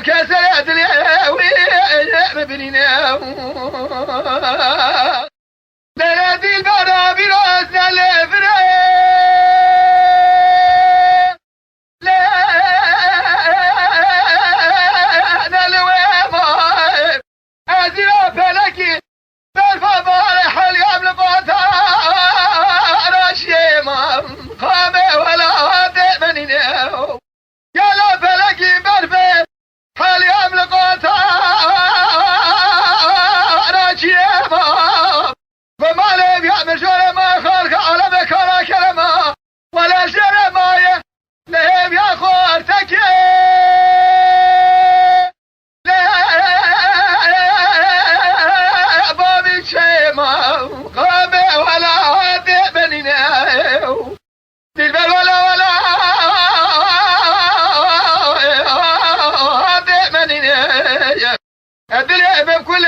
بكسر دليا ويا بنينا لا دي البرا براسنا لفرا لا نلوي ما ازرا فلكي برفا بارح اليوم لقطا راشي ما قامه ولا دمنينا يا لا فلكي برفا اليوم لقطا راشي ما وما لم يعمل شر ما خلق على بكرة كلمة ولا شر ما لم يخور تكي لا بابي شيما قامي ولا عادي بنينا تلبل ولا عادي بنينا الدنيا بكل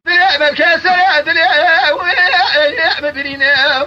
دليا بكسر دليا ويا بنينا